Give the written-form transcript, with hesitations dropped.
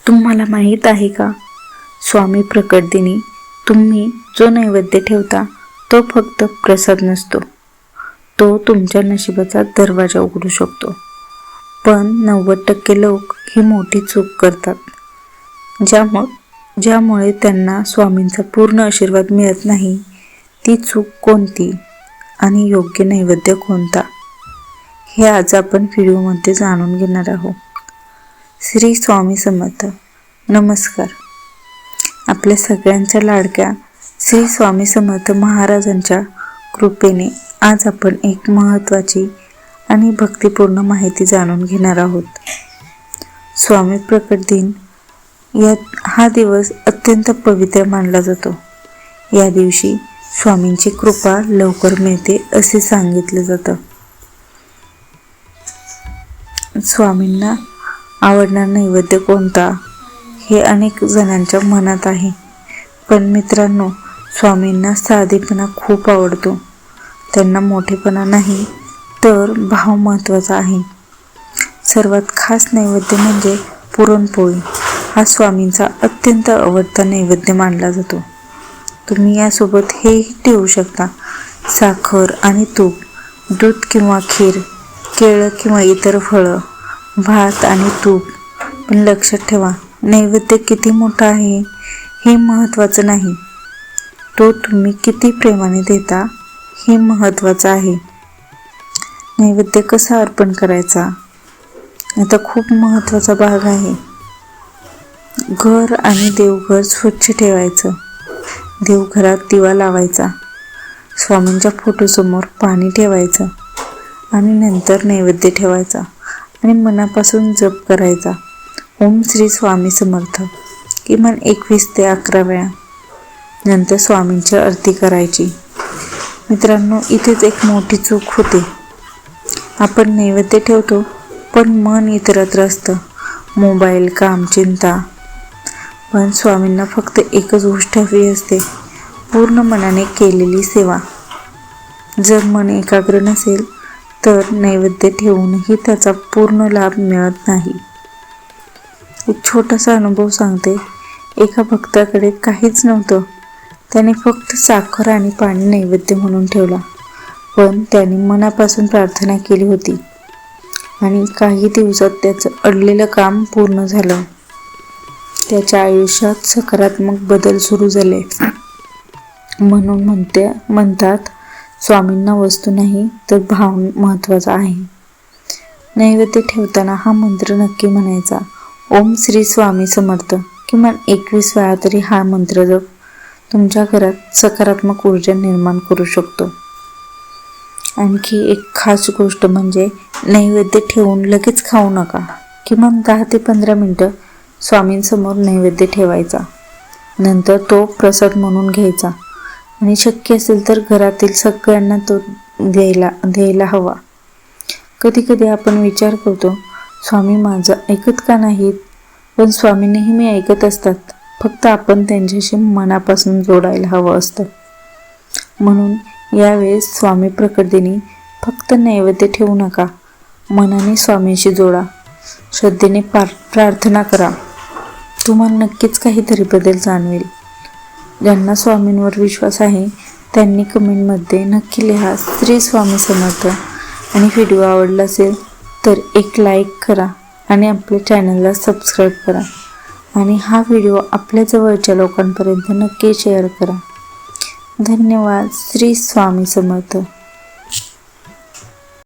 तुम्हाला माहीत आहे का, स्वामी प्रकट दिनी तुम्ही जो नैवेद्य ठेवता तो फक्त प्रसाद नसतो, तो तुमच्या नशिबाचा दरवाजा उघडू शकतो. पण 90% लोक ही मोठी चूक करतात, ज्यामुळे त्यांना स्वामींचा पूर्ण आशीर्वाद मिळत नाही. ती चूक कोणती आणि योग्य नैवेद्य कोणता, हे आज आपण व्हिडिओमध्ये जाणून घेणार आहोत. श्री स्वामी समर्थ. नमस्कार. आपल्या सगळ्यांच्या लाडक्या श्री स्वामी समर्थ महाराजांच्या कृपेने आज आपण एक महत्त्वाची आणि भक्तिपूर्ण माहिती जाणून घेणार आहोत. स्वामी प्रकट दिन हा दिवस अत्यंत पवित्र मानला जातो. या दिवशी स्वामींची कृपा लवकर मिळते असे सांगितले जातं. स्वामींना आवडणारा नैवेद्य कोणता हे अनेक जणांच्या मनात आहे. पण मित्रांनो, स्वामींना साधेपणा खूप आवडतो. त्यांना मोठेपणा नाही तर भाव महत्त्वाचा आहे. सर्वात खास नैवेद्य म्हणजे पुरणपोळी. हा स्वामींचा अत्यंत आवडता नैवेद्य मानला जातो. तुम्ही यासोबत हेही ठेवू शकता: साखर आणि तूप, दूध किंवा खीर, केळं किंवा इतर फळं, भात आणि तूप. पण लक्षात ठेवा, नैवेद्य किती मोठा आहे हे महत्त्वाचं नाही, तो तुम्ही किती प्रेमाने देता हे महत्त्वाचं आहे. नैवेद्य कसा अर्पण करायचा, आता खूप महत्त्वाचा भाग आहे. घर आणि देवघर स्वच्छ ठेवायचं. देवघरात दिवा लावायचा, स्वामींच्या फोटोसमोर पाणी ठेवायचं आणि नंतर नैवेद्य ठेवायचा आणि मनापासून जप करायचा: ओम श्री स्वामी समर्थ, किमान 21 ते 11 वेळा. नंतर स्वामींची आरती करायची. मित्रांनो, इथेच एक मोठी चूक होते. आपण नैवेद्य ठेवतो पण मन इतरत्र असतं: मोबाईल, काम, चिंता. पण स्वामींना फक्त एकच गोष्ट हवी असते: पूर्ण मनाने केलेली सेवा. जर मन एकाग्र नसेल तर नैवेद्य ठेवूनही त्याचा पूर्ण लाभ मिळत नाही. एक छोटासा अनुभव सांगते. एका भक्ताकडे काहीच नव्हतं. त्याने फक्त साखर आणि पाणी नैवेद्य म्हणून ठेवला. पण त्याने मनापासून प्रार्थना केली होती आणि काही दिवसात त्याचं अडलेलं काम पूर्ण झालं. त्याच्या आयुष्यात सकारात्मक बदल सुरू झाले. म्हणून म्हणतात, स्वामींना वस्तू नाही तर भाव महत्त्वाचा आहे. नैवेद्य ठेवताना हा मंत्र नक्की म्हणायचा: ओम श्री स्वामी समर्थ. किमान 21 वेळा तरी हा मंत्र जप तुमच्या घरात सकारात्मक ऊर्जा निर्माण करू शकतो. आणखी एक खास गोष्ट म्हणजे नैवेद्य ठेवून लगेच खाऊ नका. किमान 10 ते 15 मिनटं स्वामींसमोर नैवेद्य ठेवायचा. नंतर तो प्रसाद म्हणून घ्यायचा आणि शक्य असेल तर घरातील सगळ्यांना तो द्यायला हवा. कधी आपण विचार करतो, स्वामी माझं ऐकत का नाहीत? पण स्वामी नेहमी ऐकत असतात. फक्त आपण त्यांच्याशी मनापासून जोडायला हवं असतं. म्हणून यावेळेस स्वामी प्रकट दिनी फक्त नैवेद्य ठेवू नका, मनाने स्वामींशी जोडा, श्रद्धेने प्रार्थना करा. तुम्हाला नक्कीच काहीतरी बदल जाणवेल. ज्यांना स्वामींवर विश्वास आहे त्यांनी कमेंटमध्ये नक्की लिहा श्री स्वामी समर्थ. आणि व्हिडिओ आवडला असेल तर एक लाईक करा आणि आपल्या चॅनलला सबस्क्राईब करा. आणि हा व्हिडिओ आपल्या जवळच्या लोकांपर्यंत नक्की शेअर करा. धन्यवाद. श्री स्वामी समर्थ.